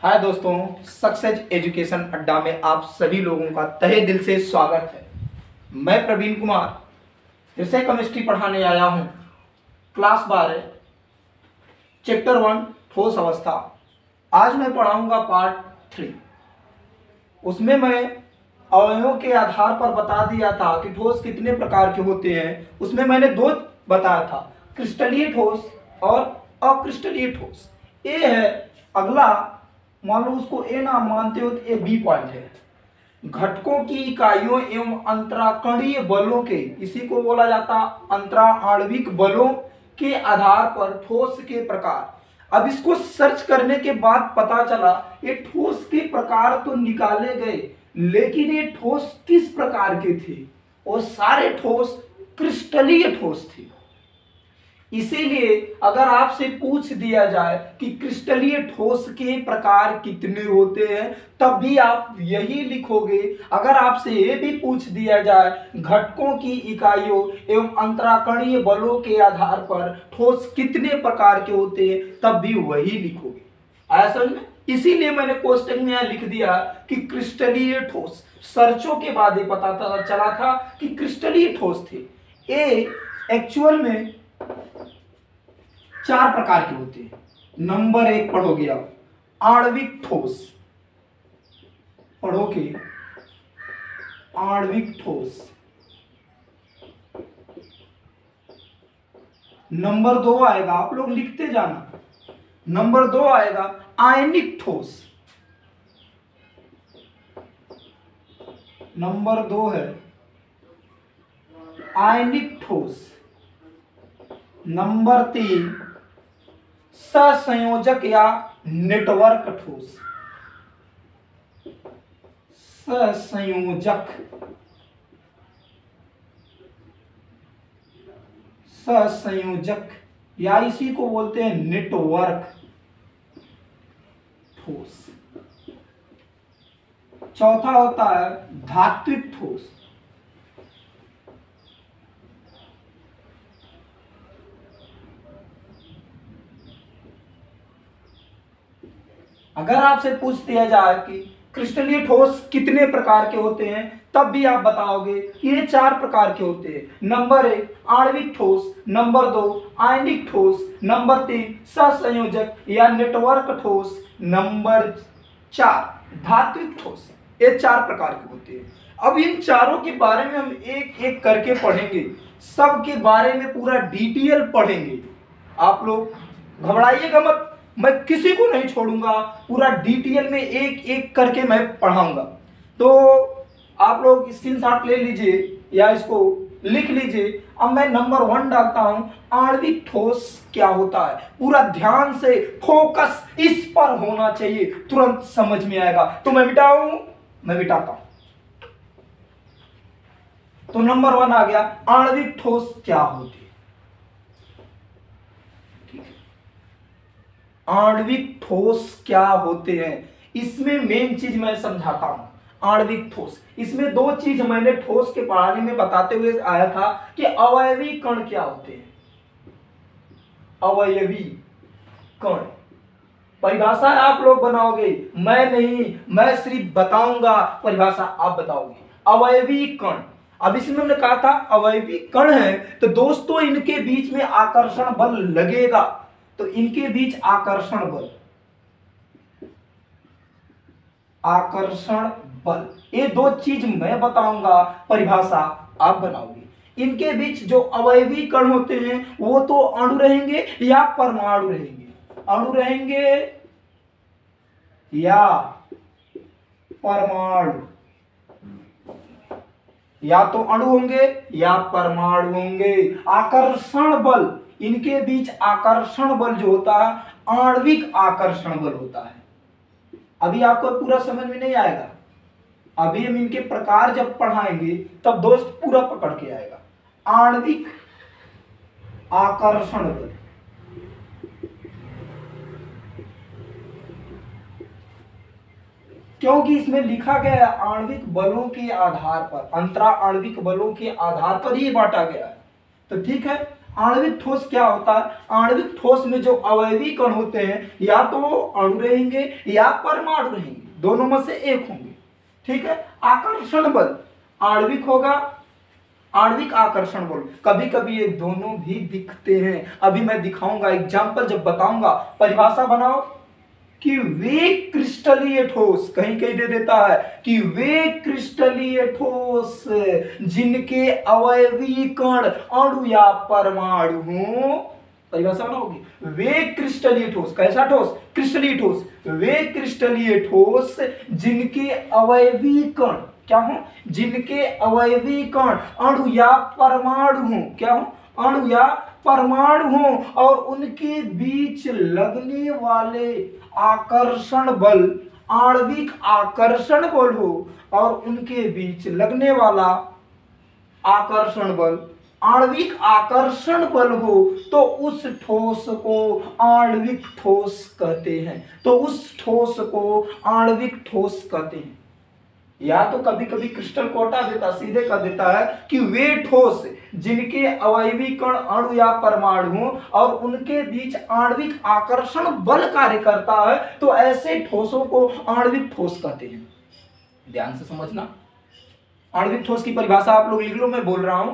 हाय दोस्तों, success education अड्डा में आप सभी लोगों का तहे दिल से स्वागत है। मैं प्रवीण कुमार फिर से केमिस्ट्री पढ़ाने आया हूँ। क्लास 12 चैप्टर 1 ठोस अवस्था। आज मैं पढ़ाऊँगा पार्ट 3। उसमें मैं अवयवों के आधार पर बता दिया था कि ठोस कितने प्रकार के होते हैं। उसमें मैंने दो बताया था, क्रिस्टलीय ठोस और अक्रिस्टलीय ठोस। ये है अगला, मान लो उसको ए नाम मानते हो तो ये बी पॉइंट है। घटकों की इकाइयों एवं अंतराकणीय बलों के, इसी को बोला जाता अंतरा आणविक बलों के आधार पर ठोस के प्रकार। अब इसको सर्च करने के बाद पता चला ये ठोस के प्रकार तो निकाले गए, लेकिन ये ठोस किस प्रकार के थे? और सारे ठोस क्रिस्टलीय ठोस थे। इसीलिए अगर आपसे पूछ दिया जाए कि क्रिस्टलीय ठोस के प्रकार कितने होते हैं, तब भी आप यही लिखोगे। अगर आपसे ये भी पूछ दिया जाए घटकों की इकाइयों एवं अंतराकणीय बलों के आधार पर ठोस कितने प्रकार के होते हैं, तब भी वही लिखोगे। आया समझ में? इसीलिए मैंने क्वेश्चन में लिख दिया कि क्रिस्टलीय ठोस। सर्चों के बाद ये पता चला था कि क्रिस्टलीय ठोस थे। ये एक्चुअल में 4 प्रकार के होते हैं। नंबर 1 पढ़ोगे आप, आणविक ठोस। पढ़ोगे आणविक ठोस। नंबर 2 आएगा, आप लोग लिखते जाना। नंबर 2 आएगा आयनिक ठोस। नंबर 2 है आयनिक ठोस। नंबर 3 सहसंयोजक या नेटवर्क ठोस। सहसंयोजक, सहसंयोजक या इसी को बोलते हैं नेटवर्क ठोस। चौथा होता है धात्विक ठोस। अगर आपसे पूछ दिया जाए कि क्रिस्टलीय ठोस कितने प्रकार के होते हैं, तब भी आप बताओगे कि ये 4 प्रकार के होते हैं। नंबर 1 आणविक ठोस, नंबर 2 आयनिक ठोस, नंबर 3 सहसंयोजक या नेटवर्क ठोस, नंबर 4 धात्विक ठोस। ये 4 प्रकार के होते हैं। अब इन चारों के बारे में हम एक एक करके पढ़ेंगे, सब के बारे में पूरा डिटेल पढ़ेंगे। आप लोग घबराइएगा मत, मैं किसी को नहीं छोड़ूंगा, पूरा डिटेल में एक एक करके मैं पढ़ाऊंगा। तो आप लोग स्क्रीनशॉट ले लीजिए या इसको लिख लीजिए। अब मैं नंबर 1 डालता हूं, आणविक ठोस क्या होता है। पूरा ध्यान से फोकस इस पर होना चाहिए, तुरंत समझ में आएगा। तो मैं मिटाता हूं। तो नंबर 1 आ गया, आणविक ठोस क्या होती है। आणविक ठोस क्या होते हैं, इसमें मेन चीज मैं समझाता हूं। आणविक ठोस, इसमें 2 चीज मैंने ठोस के पढ़ाने में बताते हुए आया था कि अवयवी कण क्या होते हैं। अवयवी कण परिभाषा आप लोग बनाओगे, मैं नहीं, मैं सिर्फ बताऊंगा, परिभाषा आप बताओगे। अवयवी कण, अब इसमें हमने कहा था अवयवी कण है, तो दोस्तों इनके बीच में आकर्षण बल लगेगा। तो इनके बीच आकर्षण बल, आकर्षण बल, ये 2 चीज मैं बताऊंगा, परिभाषा आप बनाओगे। इनके बीच जो अवयवी कण होते हैं वो तो अणु रहेंगे या परमाणु रहेंगे। अणु रहेंगे या परमाणु, या तो अणु होंगे या परमाणु होंगे। आकर्षण बल, इनके बीच आकर्षण बल जो होता है आणविक आकर्षण बल होता है। अभी आपको पूरा समझ में नहीं आएगा, अभी हम इनके प्रकार जब पढ़ाएंगे तब दोस्त पूरा पकड़ के आएगा। आणविक आकर्षण बल, क्योंकि इसमें लिखा गया है आणविक बलों के आधार पर, अंतरा आणविक बलों के आधार पर ही बांटा गया है। तो ठीक है, आणविक ठोस क्या होता है? आणविक ठोस में जो अवयवी कण होते हैं या तो वो अणु रहेंगे या परमाणु रहेंगे, दोनों में से एक होंगे। ठीक है। आकर्षण बल आणविक होगा, आणविक आकर्षण बल, कभी कभी ये दोनों भी दिखते हैं। अभी मैं दिखाऊंगा एग्जाम्पल जब बताऊंगा। परिभाषा बनाओ कि वे क्रिस्टलीय ठोस, कहीं कहीं दे देता है कि वे क्रिस्टलीय ठोस जिनके अवयवी कण अणु या परमाणु हों। परिभाषा बनाओगे, वे क्रिस्टलीय ठोस, कैसा ठोस? क्रिस्टलीय ठोस। वे क्रिस्टलीय ठोस जिनके अवयवी कण क्या हो? जिनके अवयवी कण अणु या परमाणु हों। क्या हो? अणु या परमाणु हों और उनके बीच लगने वाले आकर्षण बल आणविक आकर्षण बल हो, और उनके बीच लगने वाला आकर्षण बल आणविक आकर्षण बल हो, तो उस ठोस को आणविक ठोस कहते हैं। तो उस ठोस को आणविक ठोस कहते हैं। या तो कभी कभी क्रिस्टल को हटा देता, सीधे कर देता है कि वे ठोस जिनके अवयवी कण अणु या परमाणु हों और उनके बीच आणविक आकर्षण बल कार्य करता है, तो ऐसे ठोसों को आणविक ठोस कहते हैं। ध्यान से समझना। आणविक ठोस की परिभाषा आप लोग लिख लो, मैं बोल रहा हूं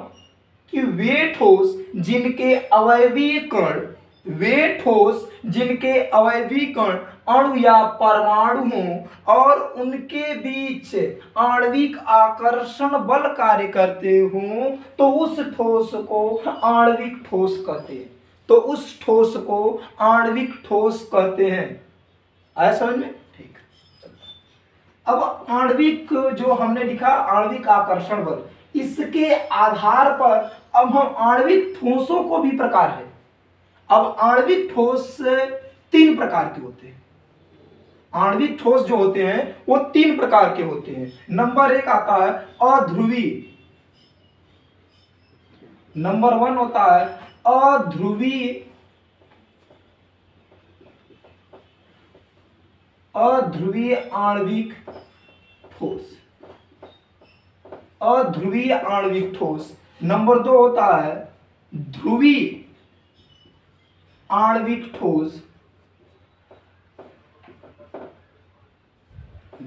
कि वे ठोस जिनके अवयवी कण, वे ठोस जिनके अवयवी कण अणु या परमाणु हों और उनके बीच आणविक आकर्षण बल कार्य करते हों, तो उस ठोस को आणविक ठोस कहते हैं। तो उस ठोस को आणविक ठोस कहते हैं। आया समझ में? ठीक। अब आणविक जो हमने लिखा आणविक आकर्षण बल, इसके आधार पर अब हम आणविक ठोसों को भी प्रकार है। अब आणविक ठोस 3 प्रकार के होते हैं। आणविक ठोस जो होते हैं वो 3 प्रकार के होते हैं। नंबर 1 आता है अध्रुवीय। नंबर 1 होता है अध्रुवीय, अध्रुवीय आणविक ठोस, अध्रुवीय आणविक ठोस। नंबर 2 होता है ध्रुवीय आणविक ठोस,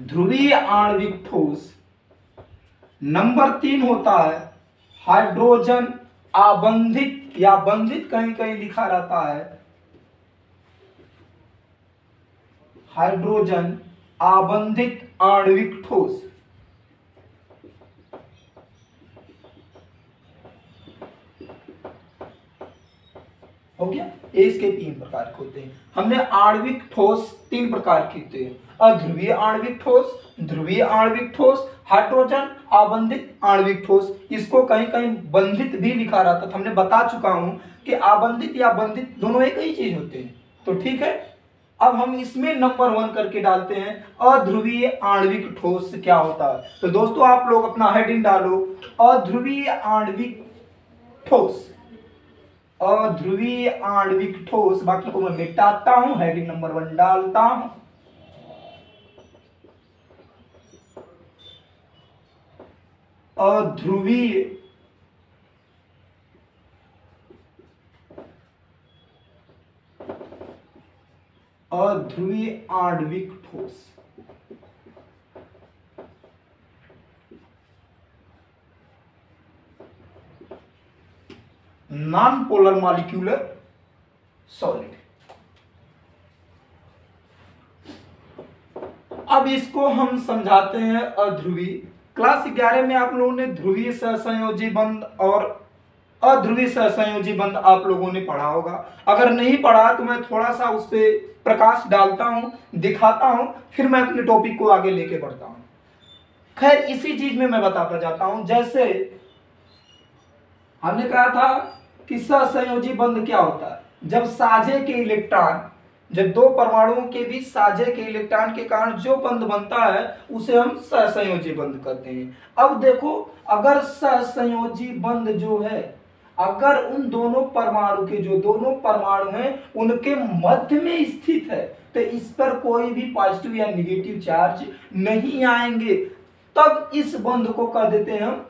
ध्रुवीय आणविक ठोस। नंबर 3 होता है हाइड्रोजन आबंधित या बंधित, कहीं कहीं लिखा रहता है हाइड्रोजन आबंधित आणविक ठोस। हो गया। इसके 3 प्रकार के होते हैं। हमने आणविक ठोस 3 प्रकार के होते हैं, अध्रुवीय आणविक ठोस, ध्रुवीय आणविक ठोस, हाइड्रोजन आबंधित आणविक ठोस। इसको कहीं कहीं बंधित भी लिखा रहता था। हमने बता चुका हूं कि आबंधित या बंधित दोनों एक ही चीज होते हैं। तो ठीक है, अब हम इसमें नंबर 1 करके डालते हैं अध्रुवीय आणविक ठोस क्या होता है। तो दोस्तों आप लोग अपना हेडिंग डालो अध्रुवीय आणविक ठोस, अध्रुवीय आणविक ठोस। बाकी को मैं मिटाता हूं, हेडिंग नंबर 1 डालता हूं। अध्रुवीय अध्रुवीय आणविक ठोस। Non polar molecular solid. अब इसको हम समझाते हैं अध्रुवीय। क्लास 11 में आप लोगों ने ध्रुवीय सहसंयोजी बंध और अध्रुवीय सहसंयोजी बंध आप लोगों ने पढ़ा होगा। अगर नहीं पढ़ा तो मैं थोड़ा सा उस पर प्रकाश डालता हूं, दिखाता हूं, फिर मैं अपने टॉपिक को आगे लेके बढ़ता हूं। खैर इसी चीज में मैं बताता जाता हूं। जैसे हमने कहा था कि सहसंयोजी बंध क्या होता है, जब साझे के इलेक्ट्रॉन, जब 2 परमाणुओं के बीच साझे के इलेक्ट्रॉन के कारण जो बंध बनता है उसे हम सहसंयोजी बंध कहते हैं। अब देखो, अगर सहसंयोजी बंध जो है, अगर उन दोनों परमाणु के जो दोनों परमाणु हैं उनके मध्य में स्थित है, तो इस पर कोई भी पॉजिटिव या निगेटिव चार्ज नहीं आएंगे, तब इस बंध को कह देते हैं हम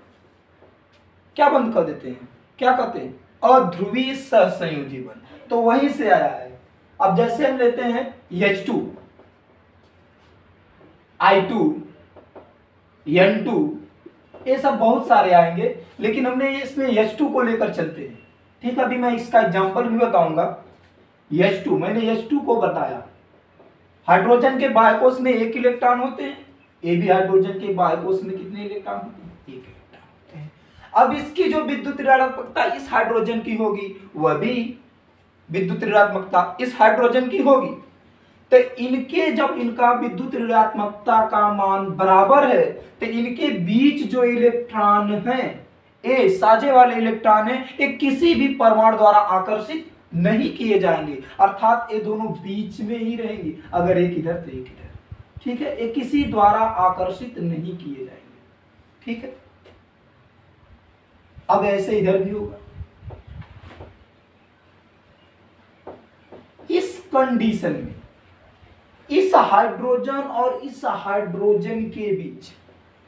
क्या बंध कह देते हैं, क्या कहते हैं? अध्रुवीय सहसंयोजी बंध, तो वहीं से आया है। अब जैसे हम लेते हैं H2, I2, N2, ये सब बहुत सारे आएंगे, लेकिन हमने इसमें H2 को लेकर चलते हैं। ठीक है, अभी मैं इसका एग्जांपल भी बताऊंगा। H2, मैंने H2 को बताया, हाइड्रोजन के बाह्य कोश में 1 इलेक्ट्रॉन होते हैं, ये भी हाइड्रोजन के बाह्य कोश में कितने इलेक्ट्रॉन होते हैं? 1 इलेक्ट्रॉन होते हैं। अब इसकी जो विद्युत ऋणात्मकता इस हाइड्रोजन की होगी, वह भी विद्युत ऋणात्मकता इस हाइड्रोजन की होगी। तो इनके जब इनका विद्युत ऋणात्मकता का मान बराबर है, तो इनके बीच जो इलेक्ट्रॉन हैं, ये साझे वाले इलेक्ट्रॉन हैं, ये किसी भी परमाणु द्वारा आकर्षित नहीं किए जाएंगे, अर्थात ये दोनों बीच में ही रहेंगे। अगर एक इधर तो एक इधर, ठीक है, ये किसी द्वारा आकर्षित नहीं किए जाएंगे। ठीक है, अब ऐसे इधर भी होगा। इस कंडीशन में इस हाइड्रोजन और इस हाइड्रोजन के बीच,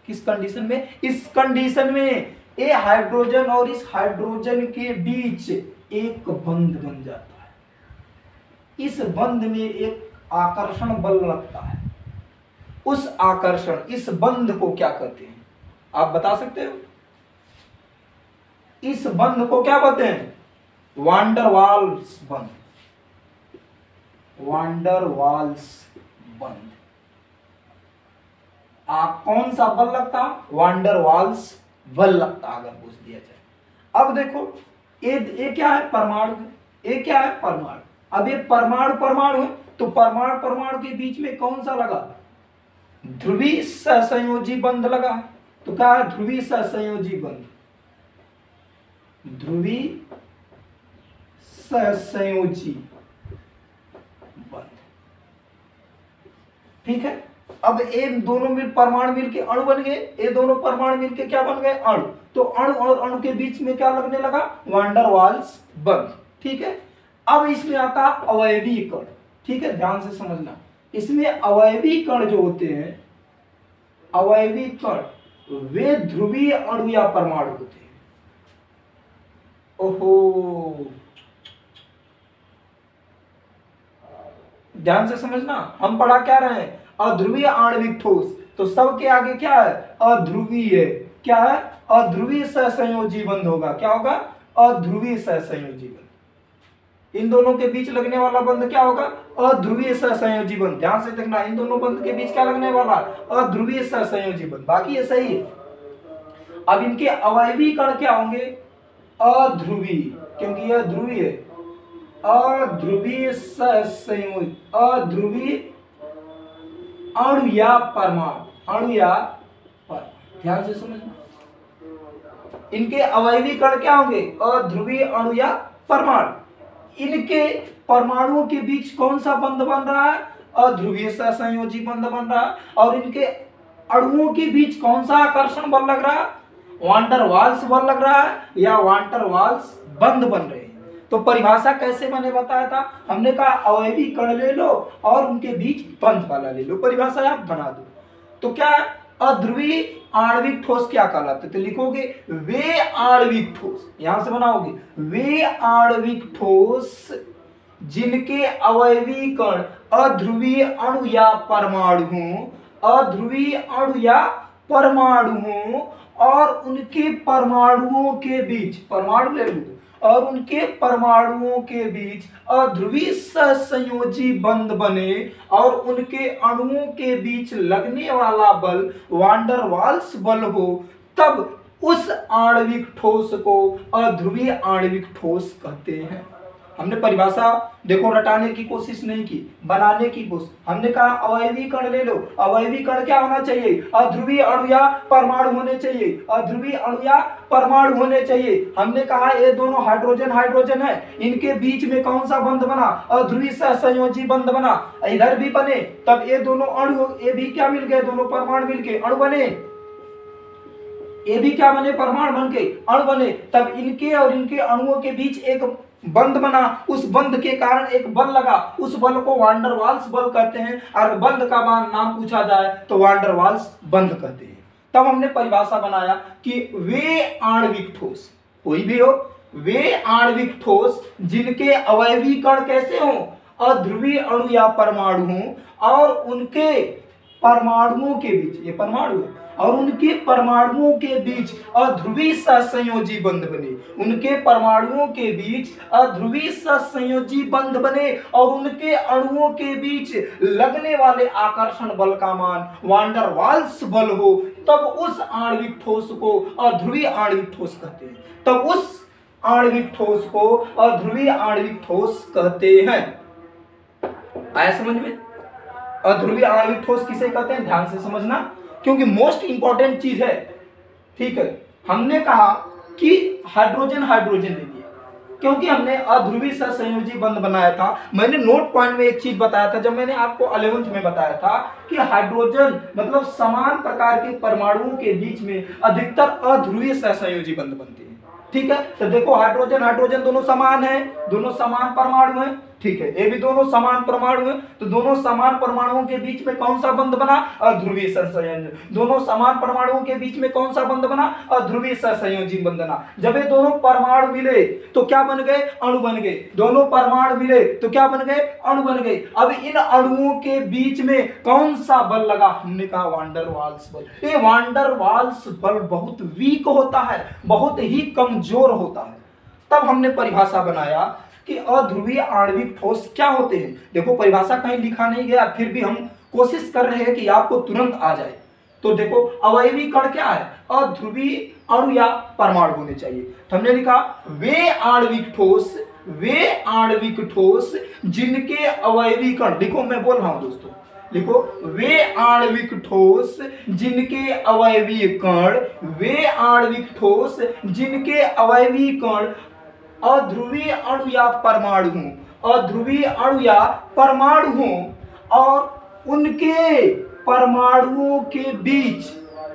किस कंडीशन में? इस कंडीशन में ये हाइड्रोजन और इस हाइड्रोजन के बीच एक बंध बन जाता है। इस बंध में एक आकर्षण बल लगता है। उस आकर्षण, इस बंध को क्या कहते हैं? आप बता सकते हो? इस बंध को क्या कहते हैं? वांडर वाल्स बंध। वांडर वाल्स बंध। कौन सा बल लगता? वांडर वाल्स बल लगता, अगर पूछ दिया जाए। अब देखो, ये क्या है? परमाणु है। ये क्या है? परमाणु। अब ये परमाणु परमाणु है, तो परमाणु परमाणु के बीच में कौन सा लगा? ध्रुवीय सहसंयोजी बंध लगा। तो क्या है? ध्रुवीय सहसंयोजी बंध। ध्रुवीय सहसंयोजी बंध। ठीक है, अब ये दोनों मिल परमाणु मिलके अणु बन गए। ये दोनों परमाणु मिलके क्या बन गए? अणु। तो अणु और अणु के बीच में क्या लगने लगा? वांडर वाल्स बंध। ठीक है, अब इसमें आता अवयवी कण। ठीक है, ध्यान से समझना। इसमें अवयवी कण जो होते हैं, अवयवी कण, वे ध्रुवीय अणु या परमाणु होते हैं। ओहो, ध्यान से समझना। हम पढ़ा क्या रहे हैं? अध्रुवीय आणविक ठोस। तो सबके आगे क्या है? अध्रुवीय। क्या है? अध्रुवीय सहसंयोजी बंध होगा। क्या होगा? अध्रुवीय सहसंयोजी बंध। इन दोनों के बीच लगने वाला बंध क्या होगा? अध्रुवीय सहसंयोजी बंध। ध्यान से देखना, इन दोनों बंध के बीच क्या लगने वाला? अध्रुवीय सहसंयोजी बंध। बाकी ये सही है। अब इनके अवयवी कण क्या होंगे? अध्रुवीय, क्योंकि यह ध्रुवीय है। अध्रुवीय सहसंयोजी, अध्रुवीय अणु या परमाणु। अणु या परमाणु, ध्यान से समझना। इनके अवयवी कण क्या होंगे? अध्रुवीय अणु या परमाणु। इनके परमाणुओं के बीच कौन सा बंध बन रहा है? अध्रुवीय सहसंयोजी बंध बन रहा है। और इनके अणुओं के बीच कौन सा आकर्षण बल लग रहा है? वांडर वाल्स बल लग रहा है या वांडर वाल्स बंध बन रहे हैं। तो परिभाषा कैसे मैंने बताया था? हमने कहा अवयवी कण ले लो और उनके बीच बंध वाला ले लो, परिभाषा आप बना दो। तो क्या है? अध्रुवीय आणविक ठोस क्या कहलाते? तो लिखोगे वे आणविक ठोस, यहां से बनाओगे वे आणविक ठोस जिनके अवयवी कण अध्रुवीय अणु या परमाणु हों, अध्रुवीय अणु या परमाणु हों, और उनके परमाणुओं के बीच, परमाणु ले लो, और उनके परमाणुओं के बीच अध्रुवीय सहसंयोजी बंध बने और उनके अणुओं के बीच लगने वाला बल वांडर वाल्स बल हो, तब उस आणविक ठोस को अध्रुवीय आणविक ठोस कहते हैं। हमने परिभाषा देखो रटाने की कोशिश नहीं की, बनाने की कोशिश। हमने कहा अवयवी कण ले लो। अवयवी कण क्या होना चाहिए? अध्रुवीय अणु या परमाणु होने चाहिए। अध्रुवीय अणु या परमाणु होने चाहिए। हमने कहा ये दोनों हाइड्रोजन हाइड्रोजन है, इनके बीच में कौन सा बंध बना? अध्रुवीय सहसंयोजी बंध बना। इधर भी बने, तब ये दोनों अणु, ये भी क्या मिल गए? दोनों परमाणु मिलके अणु बने। ये भी क्या बने? परमाणु बन के अणु बने। तब इनके और इनके अणुओं के बीच एक बंध बना। उस बंध के कारण एक बल लगा, उस बल को वांडर वाल्स बल कहते हैं। और बंध का नाम पूछा जाए तो वांडर वाल्स बंध कहते हैं। तब हमने परिभाषा बनाया कि वे आणविक ठोस, कोई भी हो, वे आणविक ठोस जिनके अवयवी कण कैसे हों, अध्रुवीय अणु या परमाणु हों और उनके परमाणुओं के बीच, ये परमाणु है, और उनके परमाणुओं के बीच अध्रुवीय सहसंयोजी बंध बने, उनके परमाणुओं के बीच अध्रुवीय सहसंयोजी बंध बने और उनके अणुओं के बीच लगने वाले आकर्षण बल का मान वान डर वाल्स बल हो, तब उस आणविक ठोस को अध्रुवीय आणविक ठोस कहते हैं। तब उस आणविक ठोस को अध्रुवीय आणविक ठोस कहते हैं। आया समझ में? अध्रुवीय आणविक ठोस किसे कहते हैं, ध्यान से समझना, क्योंकि मोस्ट इंपॉर्टेंट चीज है। ठीक है, हमने कहा कि हाइड्रोजन हाइड्रोजन ले लिया क्योंकि हमने अध्रुवीय सहसंयोजी बंध बनाया था। मैंने नोट पॉइंट में एक चीज बताया था, जब मैंने आपको 11th में बताया था कि हाइड्रोजन मतलब समान प्रकार के परमाणुओं के बीच में अधिकतर अध्रुवीय सहसंयोजी बंध बनते हैं। ठीक है, तो देखो हाइड्रोजन हाइड्रोजन दोनों समान है, दोनों समान परमाणु हैं। ठीक है, ये भी दोनों समान परमाणु हैं, तो दोनों समान परमाणुओं के बीच में कौन सा बंध बना, अध्रुवीय सहसंयोजी। दोनों समान परमाणुओं के बीच में कौन सा बंध बना, अध्रुवीय सहसंयोजी बंध बना। जब ये दोनों परमाणु मिले तो क्या बन गए, अणु बन गए। दोनों परमाणु मिले तो क्या बन गए, अणु बन गए। अब इन अणुओं के बीच में कौन सा बल लगा, हमने कहा वान डर वाल्स बल। ये वान डर वाल्स बल बहुत वीक होता है, बहुत ही कमजोर होता है। तब हमने परिभाषा बनाया कि अध्रुवीय आणविक ठोस क्या होते हैं। देखो परिभाषा कहीं लिखा नहीं गया, फिर भी हम कोशिश कर रहे हैं कि आपको तुरंत आ जाए। तो देखो अवयवी कण क्या है, अध्रुवीय अणु या परमाणु होने चाहिए। तो हमने लिखा वे आणविक ठोस, वे आणविक ठोस जिनके अवयवी कण, देखो मैं बोल रहा हूं दोस्तों, लिखो वे आणविक ठोस जिनके अवयवी कण, वे आणविक ठोस जिनके अवयवी कण अध्रुवीय अणु या परमाणु हों, अध्रुवीय अणु या परमाणु हों और उनके परमाणुओं के बीच,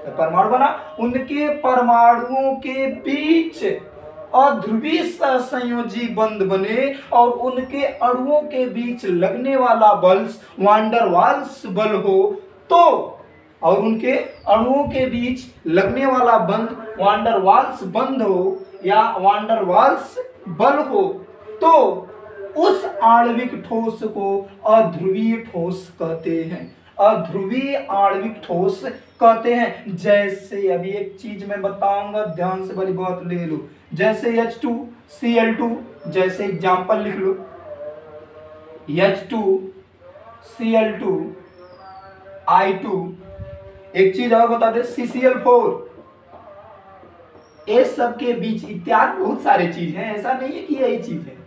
परमाणु बना, उनके परमाणुओं के बीच अध्रुवीय सहसंयोजी बंध बने और उनके अणुओं के बीच लगने वाला बल वान डर वाल्स बल हो, तो और उनके अणुओं के बीच लगने वाला बंध वान डर वाल्स बंध हो या वान डर वाल्स बल हो, तो उस आणविक ठोस को अध्रुवीय ठोस कहते हैं, अध्रुवीय आणविक ठोस कहते हैं। जैसे अभी एक चीज मैं बताऊंगा, ध्यान से बड़ी बात ले लो। जैसे H2Cl2, जैसे एग्जांपल लिख लो, H2Cl2 I2। एक चीज और बता दे, CCl4, ये सब के बीच इत्यादि बहुत सारे चीज हैं, ऐसा नहीं है कि यही चीज है।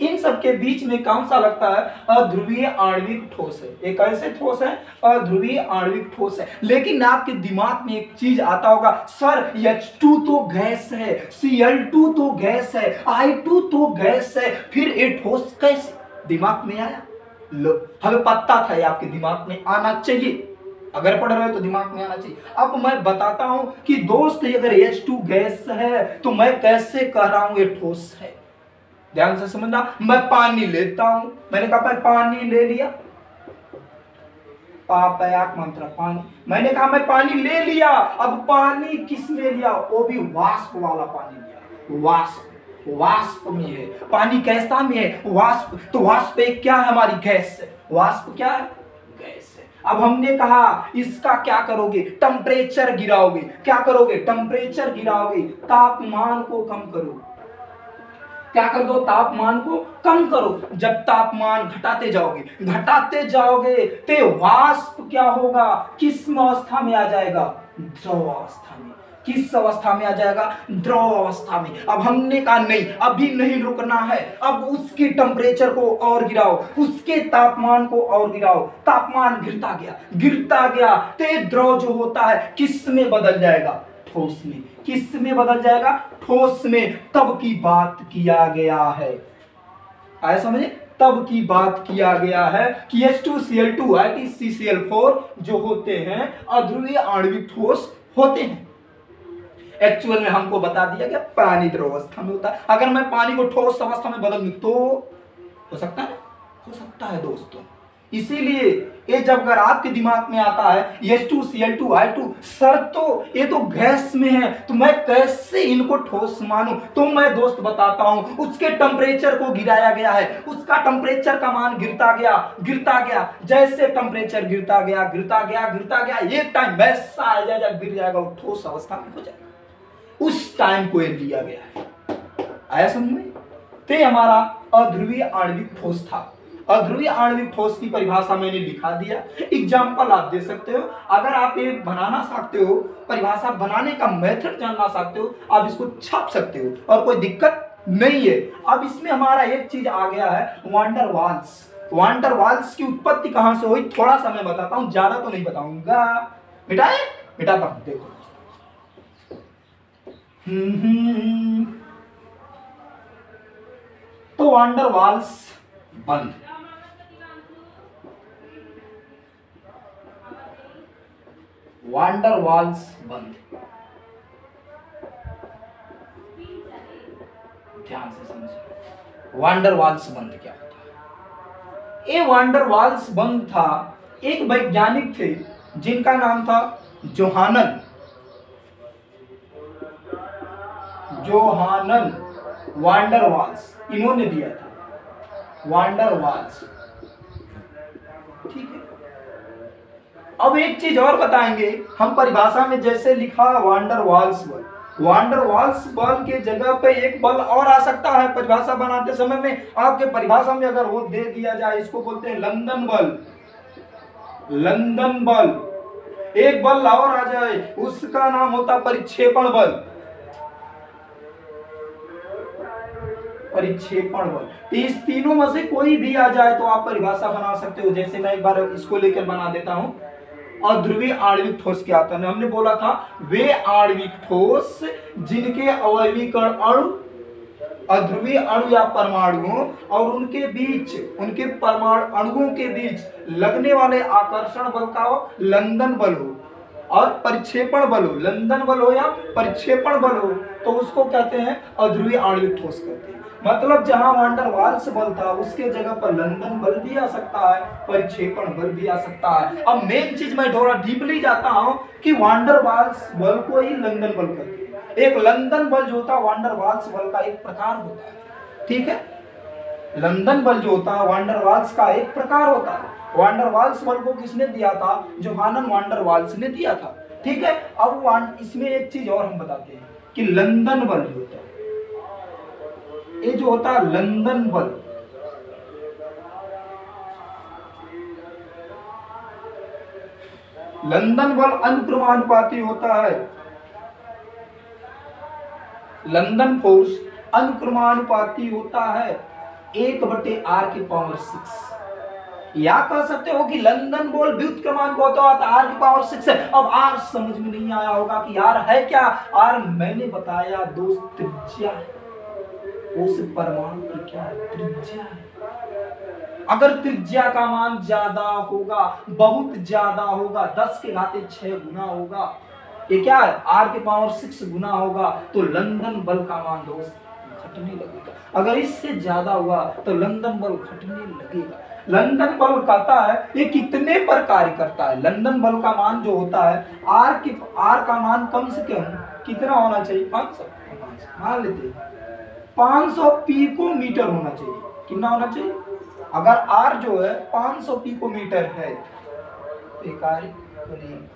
इन सब के बीच में कौन सा लगता है, अध्रुवीय आणविक ठोस है। एक ऐसे ठोस है, अध्रुवीय आणविक ठोस है। लेकिन आपके दिमाग में एक चीज आता होगा, सर H2 तो गैस है, Cl2 तो गैस है, I2 तो गैस है, फिर ये ठोस कैसे दिमाग में आया? लो, हमें पता था ये आपके दिमाग में आना चाहिए, अगर पढ़ रहे हो तो दिमाग में आना चाहिए। अब मैं बताता हूं कि दोस्त अगर H2 गैस है तो मैं कैसे कह रहा हूं ये ठोस है। ध्यान से समझना, मैं पानी लेता हूं, मैंने कहा मैं पानी ले लिया, पापयाक मंत्र पानी, मैंने कहा मैं पानी ले लिया। अब पानी किस ले लिया, वो भी वाष्प वाला पानी लिया। वाष्प, वाष्प में है पानी, कैसा में है, वाष्प। तो वाष्प एक क्या है, हमारी गैस है। वाष्प क्या है, गैस है। अब हमने कहा इसका क्या करोगे, टेम्परेचर गिराओगे। क्या करोगे, टेम्परेचर गिराओगे, तापमान को कम करो। क्या कर दो, तापमान को कम करो। जब तापमान घटाते जाओगे तो वाष्प क्या होगा, किस अवस्था में आ जाएगा, द्रव अवस्था में। किस अवस्था में आ जाएगा, द्रव अवस्था में। अब हमने कहा नहीं, अभी नहीं रुकना है, अब उसके टेम्परेचर को और गिराओ, उसके तापमान को और गिराओ। तापमान गिरता गया तो द्रव जो होता है किस में बदल जाएगा, ठोस में। किस में बदल जाएगा, ठोस में। तब की बात किया गया है, आया समझे, तब की बात किया गया है कि H2Cl2 CCl4 जो होते हैं अध्रुवीय आणविक ठोस होते हैं। एक्चुअल में हमको बता दिया गया पानी द्रव अवस्था में होता है। अगर मैं पानी को ठोस अवस्था में बदल दूं तो हो सकता है दोस्तों। इसीलिए ये जब अगर आपके दिमाग में आता है H2Cl2I2 सर तो ये तो गैस में है, तो मैं कैसे इनको ठोस मानूं, तो मैं दोस्त बताता हूं उसके टेम्परेचर को गिराया गया है, उसका टेम्परेचर का मान गिरता गया, जैसे टेम्परेचर गिरता गया एक टाइम वैसा आ जाएगा, गिर जाएगा, वो ठोस अवस्था में हो जाएगा। उस टाइम को ये दिया गया है। आया समझ में? ते हमारा अध्रुवीय आणविक ठोस था। अध्रुवीय आणविक ठोस की परिभाषा मैंने लिखा दिया, एग्जाम्पल आप दे सकते हो। अगर आप ये बनाना चाहते हो, परिभाषा बनाने का मेथड जानना चाहते हो, आप इसको छाप सकते हो और कोई दिक्कत नहीं है। अब इसमें हमारा एक चीज आ गया है वान डर वाल्स। वान डर वाल्स की उत्पत्ति कहां से हुई, थोड़ा सा मैं बताता हूं, ज्यादा तो नहीं बताऊंगा। बेटा देखो, तो वान डर वाल्स बंद, वान डर वाल्स बंद, ध्यान से समझिए वान डर वाल्स बंद क्या होता है। ये वान डर वाल्स बंद था, एक वैज्ञानिक थे जिनका नाम था जोहानन वान डर वाल्स, इन्होंने दिया था वान डर वाल्स। ठीक है, अब एक चीज और बताएंगे हम, परिभाषा में जैसे लिखा वान डर वाल्स बल, वान डर वाल्स बल के जगह पे एक बल और आ सकता है। परिभाषा बनाते समय में आपके परिभाषा में अगर वो दे दिया जाए, इसको बोलते हैं लंदन बल। एक बल और आ जाए, उसका नाम होता परिक्षेपण बल। इस तीनों में से कोई भी आ जाए तो आप परिभाषा बना सकते हो। जैसे मैं एक बार इसको लेकर बना देता हूं, अध्रुवीय आणविक ठोस क्या होता है। हमने बोला था वे आणविक ठोस जिनके अवयवीकरण अणु, अध्रुवीय अणु या परमाणुओं और उनके परमाणु अणुओं के बीच लगने वाले आकर्षण बल का लंदन बल हो और परिक्षेपण बल हो, लंदन बल हो या परिक्षेपण बल हो, तो उसको कहते हैं अध्रुवीय आणविक ठोस कहते हैं। मतलब जहां वान डर वाल्स बल था उसके जगह पर लंदन बल भी आ सकता है, परिक्षेपण बल भी आ सकता है। अब मेन चीज मैं थोड़ा डीपली जाता हूं कि वान डर वाल्स बल को ही लंदन बल कहते हैं। एक लंदन बल जो होता है वान डर वाल्स बल का एक प्रकार होता है। ठीक है, लंदन बल जो होता है वान डर वाल्स का एक प्रकार होता है। वान डर वाल्स बल को किसने दिया था, जोहानन वान डर वाल्स ने दिया था। ठीक है, अब इसमें एक चीज और हम बताते हैं कि लंदन बल जो होता है, ये जो होता है लंदन बल, लंदन बल अनुक्रमानुपाती होता है। लंदन फोर्स अनुक्रमानुपाती होता है 1/r⁶। या कह सकते हो कि लंदन बल व्युत्क्रमानुपाती होता है r⁶ है। अब r समझ में नहीं आया होगा कि r है क्या। r मैंने बताया दोस्त त्रिज्या है, उस परमाणु की क्या है, त्रिज्या है। अगर त्रिज्या का मान ज्यादा होगा, बहुत ज्यादा होगा, 10⁶ गुना होगा, ये क्या है r⁶ गुना होगा, तो लंदन बल का मान दोस्त घटने लगेगा। अगर इससे ज्यादा हुआ तो लंदन बल घटने लगेगा। लंदन बल कहता है ये कितने पर कार्य करता है। लंदन बल का मान जो होता है r का मान कम से कम कितना होना चाहिए, 500 मान लेते हैं, 500 पिकोमीटर होना चाहिए। कितना होना चाहिए, अगर r जो है 500 पिकोमीटर है तो कार्य करेगा,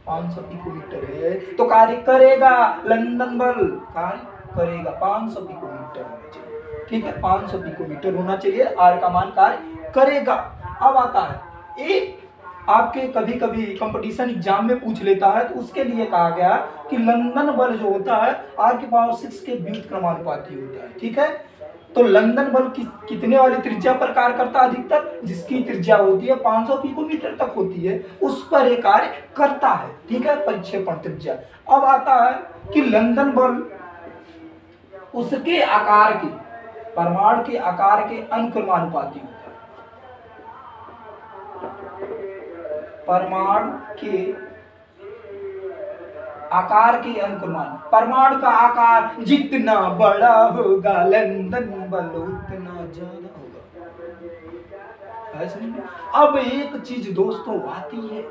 500 पिकोमीटर है तो कार्य करेगा, लंदन बल कार्य करेगा, 500 पिकोमीटर होना चाहिए। ठीक है, 500 पिकोमीटर होना चाहिए, r का मान कार्य करेगा। अब आता है एक आपके कभी कभी कंपटीशन एग्जाम में पूछ लेता है, तो उसके लिए कहा गया कि लंदन बल जो होता है r⁶ के व्युत्क्रमानुपाती होता है। ठीक है, तो लंदन बल कितने वाली त्रिज्या पर कार्य करता है, अधिकतर जिसकी त्रिज्या होती है 500 पिकोमीटर तक होती है, उस पर एक कार्य करता है। ठीक है, परिक्षेपण त्रिज्या। अब आता है कि लंदन बल उसके आकार के, परमाणु के आकार के अनुक्रमानुपाती होता है। परमाणु के आकार के अनुक्रमान, परमाणु का आकार जितना बड़ा होगा लंदन बल उतना ज्यादा होगा। ऐसे नहीं। अब एक चीज दोस्तों आती है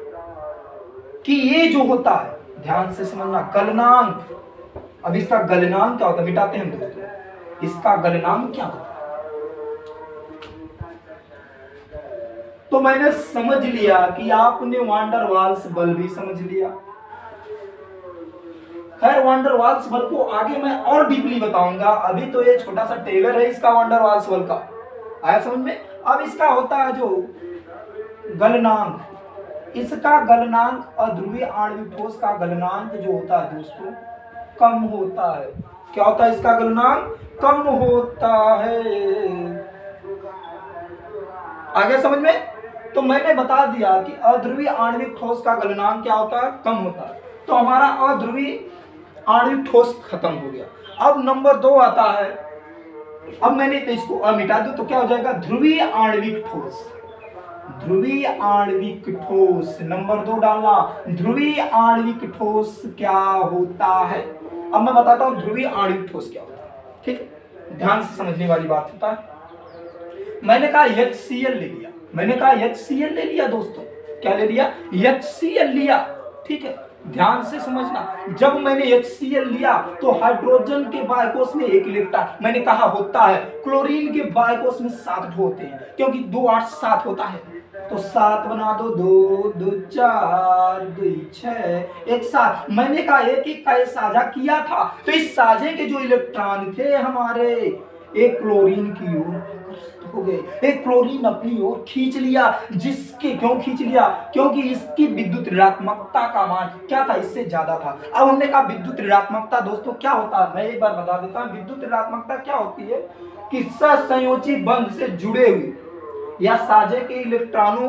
कि ये जो होता है, ध्यान से समझना, गलनांक। अब इसका गलनांक क्या होता है, मिटाते हैं दोस्तों, इसका गलनांक क्या होता है। तो मैंने समझ लिया कि आपने वांडर वाल्स बल भी समझ लिया। खैर वांडर वाल्स बल को आगे मैं और डीपली बताऊंगा, अभी तो ये छोटा सा टेलर है इसका वांडर वाल्स बल का, आया समझ में। अब इसका होता है जो गलनांक, इसका गलनांक अध्रुवीय आणविक ठोस का गलनांक जो होता है दोस्तों कम होता है। क्या होता है इसका गलनांक, कम होता है। आगे समझ में। तो मैंने बता दिया कि अध्रुवीय आणविक ठोस का गलनांक क्या होता है, कम होता है। तो हमारा अध्रुवीय आणविक ठोस खत्म हो गया। अब नंबर 2 आता है। अब मैंने तो इसको मिटा दूं तो क्या हो जाएगा, ध्रुवीय आणविक ठोस। ध्रुवीय आणविक ठोस नंबर 2 डालना। ध्रुवीय आणविक ठोस क्या होता है। अब मैं बताता हूं ध्रुवीय आणविक ठोस क्या होता है, ठीक, ध्यान से समझने वाली बात होता है। मैंने कहा HCl ले लिया, मैंने कहा HCl ले लिया दोस्तों, क्या ले लिया, HCl लिया, ठीक है। ध्यान से समझना, जब मैंने HCl लिया तो हाइड्रोजन के बायकोस में 1 इलेक्ट्रॉन, मैंने कहा होता है, क्लोरीन के बायकोस में 7 होते हैं, क्योंकि 2 8 7 होता है, तो 7 बना दो, 2 2 4 2 6 1 7। मैंने कहा एक एक का साझा किया था, तो इस साझे के जो इलेक्ट्रॉन थे हमारे, एक क्लोरीन की ओर हो गए, एक क्लोरीन अपनी ओर खींच लिया। जिसके क्यों खींच लिया, क्योंकि इसकी विद्युत ऋणात्मकता का मान क्या था, इससे ज्यादा था। अब हमने कहा विद्युत ऋणात्मकता दोस्तों क्या होता है, मैं एक बार बता देता हूं। विद्युत ऋणात्मकता क्या होती है कि सहसंयोजी बंध से जुड़े हुए या साझे के इलेक्ट्रॉनों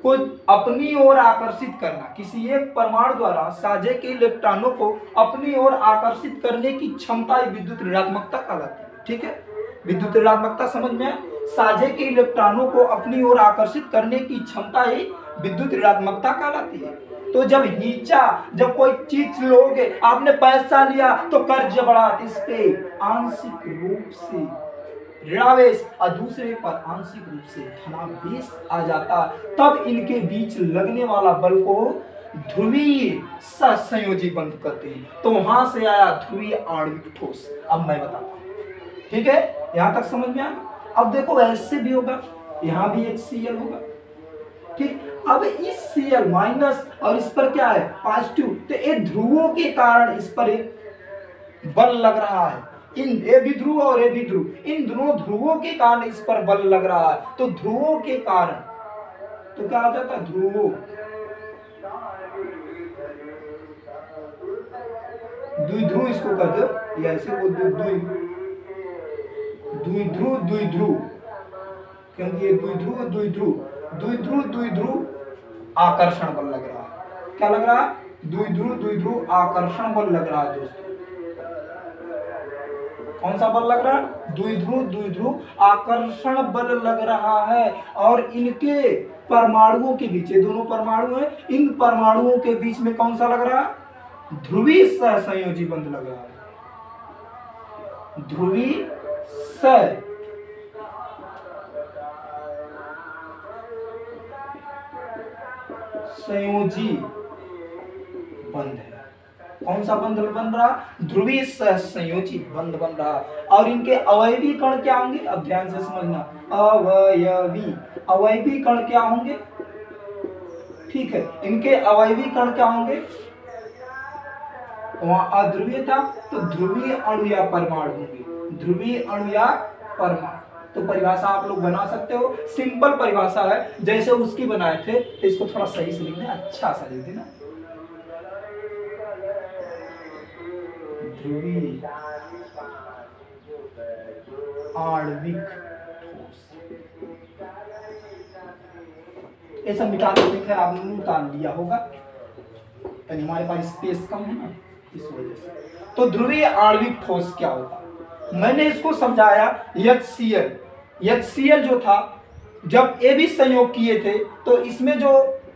को अपनी ओर आकर्षित करना, किसी एक परमाणु द्वारा साझे के इलेक्ट्रॉनों को अपनी ओर आकर्षित करने की क्षमता विद्युत ऋणात्मकता कहलाती है, ठीक है। विद्युत ऋणात्मकता समझ में, साझे के इलेक्ट्रॉनों को अपनी ओर आकर्षित करने की क्षमता ही विद्युत ऋणात्मकता कहलाती है। तो जब हिंचा, जब कोई चीज लोगे, आपने पैसा लिया तो कर्ज बढ़ा, इस पे आंशिक रूप से ऋणावेश और दूसरे पर आंशिक रूप से धनावेश आ जाता, तब इनके बीच लगने वाला बल को ध्रुवीय सहसंयोजी बंध करते हैं। तो वहां से आया ध्रुवीय आणविक ठोस। अब मैं बताता हूं, ठीक है, यहां तक समझ में आया। अब देखो ऐसे भी होगा, यहां भी HCl होगा, ठीक। अब इस Cl माइनस और इस पर क्या है, पॉजिटिव, तो ये ध्रुवों के कारण इस पर एक बल लग रहा है। इन ए भी ध्रुव और ए भी ध्रुव, इन दोनों ध्रुवों के कारण इस पर बल लग रहा है। तो ध्रुवों के कारण तो क्या हो जाता है, ध्रुवों, द्विध्रुव इसको कर दो, या ऐसे वो द्विध्रुव, क्योंकि ये द्विध्रुव आकर्षण बल लग रहा है। क्या लग रहा है, द्विध्रुव आकर्षण बल लग रहा है दोस्तों। कौन सा बल लग रहा है, द्विध्रुव आकर्षण बल लग रहा है। और इनके परमाणुओं के बीच, ये दोनों परमाणु हैं, इन परमाणुओं के बीच में कौन सा लग रहा है, ध्रुवीय सहसंयोजी बंध लग रहा है। ध्रुवीय सहसंयोजी बंध है। कौन सा बंध बन रहा, ध्रुवीय सहसंयोजी बंध बन रहा। और इनके अवयवी कण क्या होंगे, अब ध्यान से समझना, अवयवी कण क्या होंगे, ठीक है। इनके अवयवी कण क्या होंगे, वहां अध्रुवीय था तो ध्रुवीय अणु या परमाणु होंगे, ध्रुवीय अणु या परमाणु। तो परिभाषा आप लोग बना सकते हो, सिंपल परिभाषा है, जैसे उसकी बनाए थे। तो इसको थोड़ा सही से लिखना, अच्छा सा लिख देना, ध्रुवीय आणविक ठोस। ये सब मिटा के देखा, आपने उतार लिया होगा, यानी हमारे पास स्पेस कम है ना, इस वजह से। तो ध्रुवीय आणविक ठोस क्या होता है, मैंने इसको समझाया। HCl जो था, जब ए भी संयोग किए थे तो इसमें जो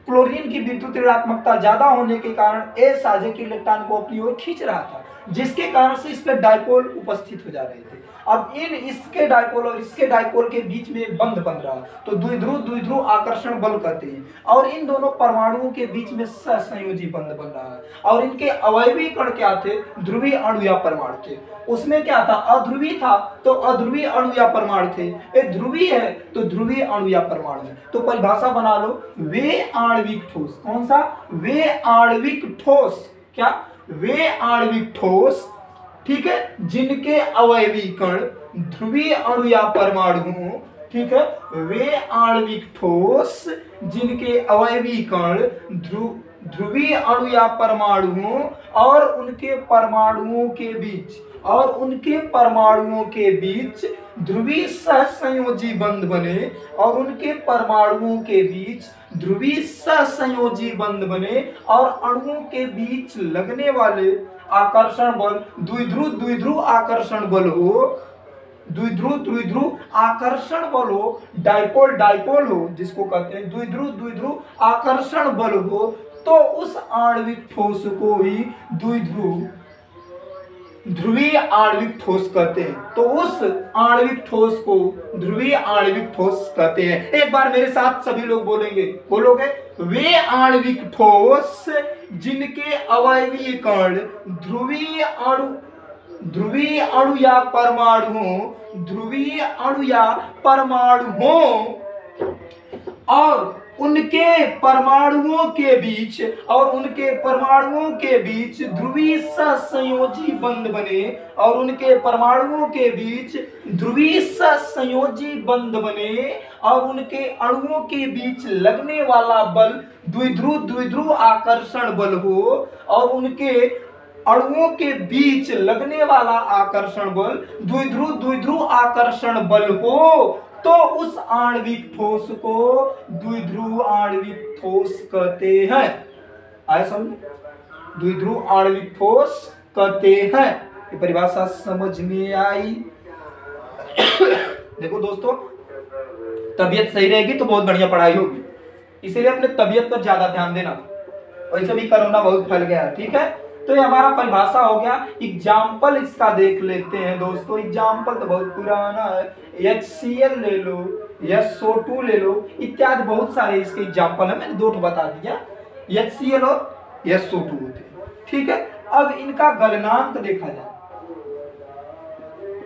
क्लोरीन की विद्युत ऋणात्मकता ज्यादा होने के कारण ए साझे के इलेक्ट्रॉन को अपनी ओर खींच रहा था, जिसके कारण से इस पर डायपोल उपस्थित हो जा रहे थे। अब इसके डायपोल और इसके डायपोल के बीच में एक बंध बन रहा है, तो द्विध्रुव आकर्षण बल कहते हैं। और इन दोनों परमाणुओं के बीच में सहसंयोजी बंध बन रहा है। और इनके अवयवी कण क्या थे? ध्रुवीय अणु या परमाणु थे। उसमें क्या था? अध्रुवी था तो अध्रुवीय अणु या परमाणु थे। ये ध्रुवीय है तो ध्रुवीय अणु या परमाणु है। तो परिभाषा बना लो, वे आणविक ठोस। कौन सा? वे आणविक ठोस। क्या? वे आणविक ठोस, ठीक है, जिनके अवयवी कण ध्रुवीय अणु या परमाणु हों। ठीक है, वे आणविक ठोस जिनके अवयवी कण ध्रुवीय अणु या परमाणु हों और उनके परमाणुओं के बीच ध्रुवीय सहसंयोजी बंध बने और उनके परमाणुओं के बीच ध्रुवीय सहसंयोजी बंध बने और अणुओं के बीच लगने वाले आकर्षण बल द्विध्रुव आकर्षण बल हो, द्विध्रुव आकर्षण बल हो, डाइपोल हो, जिसको कहते हैं द्विध्रुव आकर्षण बल हो, तो उस आणविक ठोस को ही ध्रुवीय आणविक ठोस कहते हैं। तो उस आणविक ठोस को ध्रुवीय आणविक ठोस कहते हैं। एक बार मेरे साथ सभी लोग बोलेंगे, बोलोगे? वे आणविक ठोस जिनके अवयवी कण ध्रुवीय अणु या परमाणु हो और उनके परमाणुओं के बीच ध्रुवीय सहसंयोजी बंध बने और उनके परमाणुओं के बीच ध्रुवीय सहसंयोजी बंध बने और उनके अणुओं के बीच लगने वाला बल द्विध्रुव आकर्षण बल हो और उनके अणुओं के बीच लगने वाला आकर्षण बल द्विध्रुव आकर्षण बल हो, तो उस आणविक ठोस को द्विध्रुव आणविक ठोस कहते हैं। आए समझ? द्विध्रुव आणविक ठोस कहते हैं। ये परिभाषा समझ में आई? देखो दोस्तों, तबीयत सही रहेगी तो बहुत बढ़िया पढ़ाई होगी, इसीलिए अपने तबीयत पर ज्यादा ध्यान देना। वैसे भी कोरोना बहुत फैल गया है, ठीक है? तो ये हमारा परिभाषा हो गया। एग्जाम्पल इसका देख लेते हैं दोस्तों। एग्जाम्पल तो बहुत पुराना है, HCl ले लो, SO2 ले लो, इत्यादि बहुत सारे इसके एग्जाम्पल है। मैंने 2 बता दिया, HCl और SO2 होते, ठीक है? अब इनका गलनांक देखा जाए।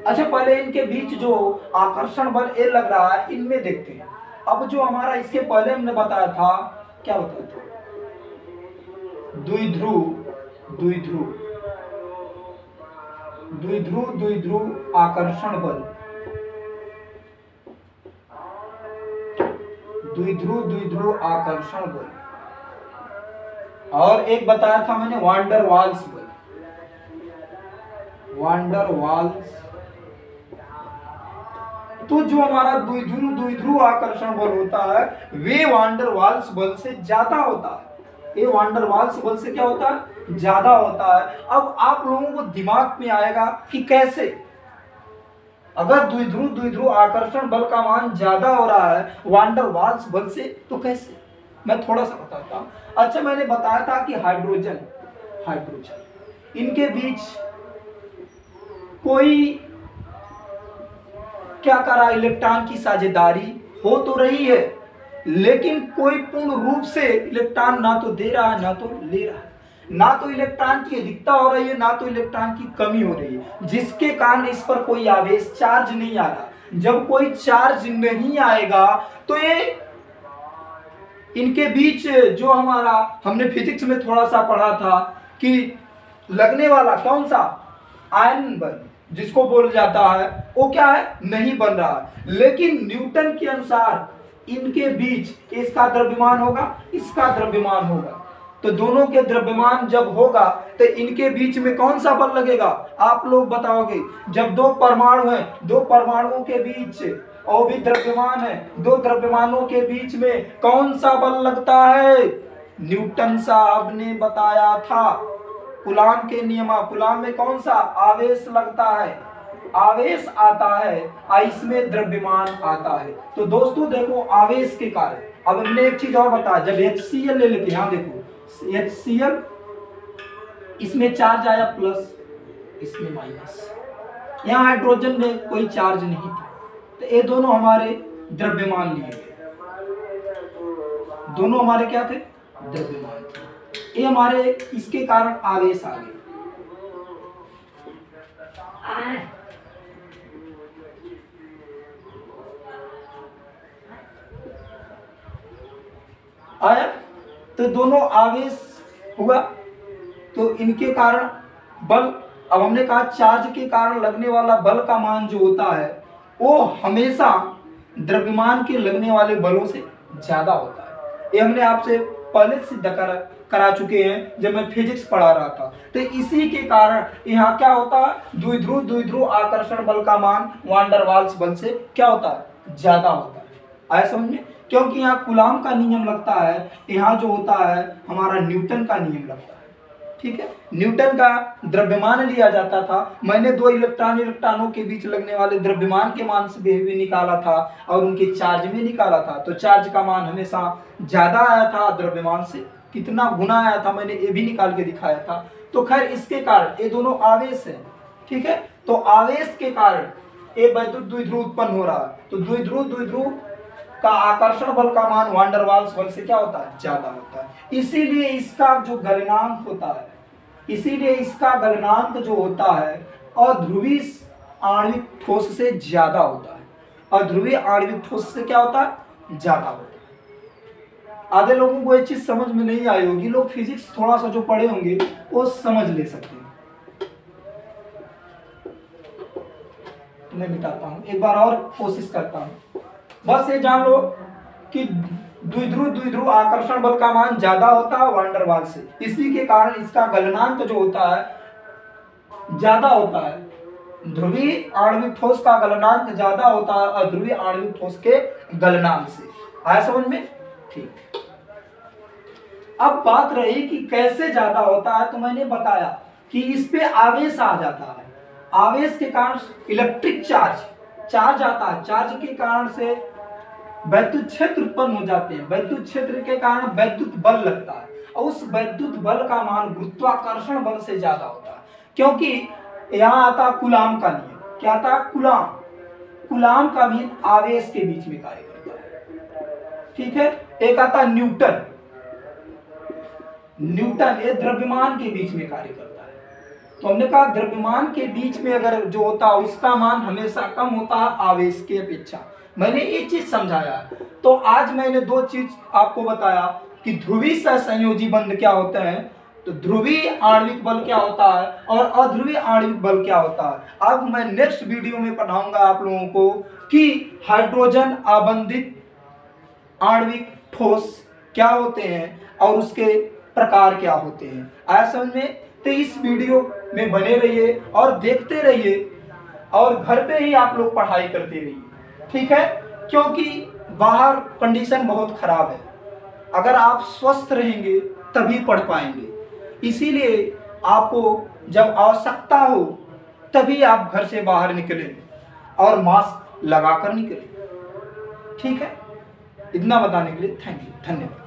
अच्छा, पहले इनके बीच जो आकर्षण बल ए लग रहा है, इनमें देखते हैं। अब जो हमारा इसके पहले हमने बताया था, क्या बताया था? द्विध्रुव आकर्षण बल, द्विध्रुव आकर्षण बल। और एक बताया था मैंने वान डर वाल्स बल, तो जो हमारा द्विध्रुव आकर्षण बल होता है वे वान डर वाल्स बल से ज्यादा होता है। ये वान डर वाल्स बल से क्या होता है? ज्यादा होता है। अब आप लोगों को दिमाग में आएगा कि कैसे, अगर द्विध्रुव आकर्षण बल का मान ज्यादा हो रहा है वान डर वाल्स बल से, तो कैसे? मैं थोड़ा सा बताता हूं। अच्छा, मैंने बताया था कि हाइड्रोजन इनके बीच कोई क्या कर रहा है? इलेक्ट्रॉन की साझेदारी हो तो रही है, लेकिन कोई पूर्ण रूप से इलेक्ट्रॉन ना तो दे रहा है ना तो ले रहा है। ना तो इलेक्ट्रॉन की अधिकता हो रही है ना तो इलेक्ट्रॉन की कमी हो रही है, जिसके कारण इस पर कोई आवेश चार्ज नहीं आ रहा। जब कोई चार्ज नहीं आएगा तो ये इनके बीच जो हमारा हमने फिजिक्स में थोड़ा सा पढ़ा था कि लगने वाला कौन सा आयन बल जिसको बोल जाता है, वो क्या है? नहीं बन रहा है। लेकिन न्यूटन के अनुसार इनके बीच इसका द्रव्यमान होगा, इसका द्रव्यमान होगा, तो दोनों के द्रव्यमान जब होगा तो इनके बीच में कौन सा बल लगेगा? आप लोग बताओगे। जब 2 परमाणु हैं, 2 परमाणुओं के बीच और भी द्रव्यमान है, 2 द्रव्यमानों के बीच में कौन सा बल लगता है? न्यूटन साहब ने बताया था कूलाम के नियम। कूलाम में कौन सा आवेश लगता है? आवेश आता है, इसमें द्रव्यमान आता है। तो दोस्तों देखो, आवेश के कारण अब हमने एक चीज और बताया। जब HCl ले लेते हैं, यहाँ देखो HCl, इसमें चार्ज आया प्लस, इसमें माइनस, यहाँ हाइड्रोजन में कोई चार्ज नहीं था, तो ये दोनों हमारे द्रव्यमान लिए गए, दोनों हमारे क्या थे, द्रव्यमान थे। ये हमारे इसके कारण आवेश आ गए। आया, तो दोनों आवेश हुआ, तो इनके कारण बल, अब हमने कहा चार्ज के कारण लगने वाला बल का मान जो होता है वो हमेशा द्रव्यमान के लगने वाले बलों से ज्यादा होता है। ये हमने आपसे पहले सिद्ध करा चुके हैं जब मैं फिजिक्स पढ़ा रहा था। तो इसी के कारण यहाँ क्या होता है, द्विध्रुव आकर्षण बल का मान वान डर वाल्स बल से क्या होता है, ज्यादा होता है। आया समझ में, क्योंकि यहाँ कूलाम का नियम लगता है, यहाँ जो होता है हमारा न्यूटन का नियम लगता है। ठीक है, न्यूटन का द्रव्यमान लिया जाता था, मैंने दो इलेक्ट्रॉनों के बीच लगने वाले द्रव्यमान के मान से भी निकाला था और उनके चार्ज में निकाला था, तो चार्ज का मान हमेशा ज्यादा आया था द्रव्यमान से, कितना गुना आया था मैंने ये भी निकाल के दिखाया था। तो खैर इसके कारण ये दोनों आवेश है। ठीक है, तो आवेश के कारण ये वैद्युत द्विध्रुव उत्पन्न हो रहा है, तो द्विध्रुव का आकर्षण बल का मान वान डर वाल्स बल से क्या होता है, ज्यादा होता है। इसीलिए इसका जो गलनांक होता है, इसीलिए इसका गलनांक जो होता है अध्रुवीय आणविक ठोस से ज्यादा होता है, अध्रुवीय आणविक ठोस से क्या होता है, ज्यादा होता है। आधे लोगों को ये चीज समझ में नहीं आई होगी, लोग फिजिक्स थोड़ा सा जो पढ़े होंगे वो समझ ले सकते हैं। तो मैं मिटाता हूं, एक बार और कोशिश करता हूं। बस ये जान लो कि द्विध्रुव आकर्षण बल का मान ज्यादा होता है वान डर वाल्स से, इसी के कारण इसका गलनांक जो होता है ज्यादा होता है। ध्रुवीय आणविक ठोस का गलनांक ज्यादा होता है अध्रुवीय आणविक ठोस के गलनांक से। आया समझ में, ठीक। अब बात रही कि कैसे ज्यादा होता है, तो मैंने बताया कि इस पे आवेश आ जाता है, आवेश के कारण इलेक्ट्रिक चार्ज आता है, चार्ज के कारण से वैद्युत क्षेत्र उत्पन्न हो जाते हैं, वैद्युत क्षेत्र के कारण वैद्युत बल लगता है और उस वैद्युत बल का मान गुरुत्वाकर्षण बल से ज्यादा होता है। क्योंकि यहाँ आता कूलाम का नियम, क्या आता, कूलाम का भी आवेश के बीच में कार्य करता है। ठीक है, एक आता न्यूटन ये द्रव्यमान के बीच में कार्य करता है। तो हमने कहा द्रव्यमान के बीच में अगर जो होता है उसका मान हमेशा कम होता है आवेश की अपेक्षा। मैंने एक चीज समझाया, तो आज मैंने दो चीज आपको बताया कि ध्रुवीय सहसंयोजी बंध क्या होते हैं, तो ध्रुवीय आणविक बल क्या होता है और अध्रुवीय आणविक बल क्या होता है। अब मैं नेक्स्ट वीडियो में पढ़ाऊंगा आप लोगों को कि हाइड्रोजन आबंधित आणविक ठोस क्या होते हैं और उसके प्रकार क्या होते हैं। आया समझ में, तो इस वीडियो में बने रहिए और देखते रहिए और घर पे ही आप लोग पढ़ाई करते रहिए। ठीक है, क्योंकि बाहर कंडीशन बहुत खराब है, अगर आप स्वस्थ रहेंगे तभी पढ़ पाएंगे। इसीलिए आपको जब आवश्यकता हो तभी आप घर से बाहर निकलें और मास्क लगाकर निकलें। ठीक है, इतना बताने के लिए थैंक यू, धन्यवाद।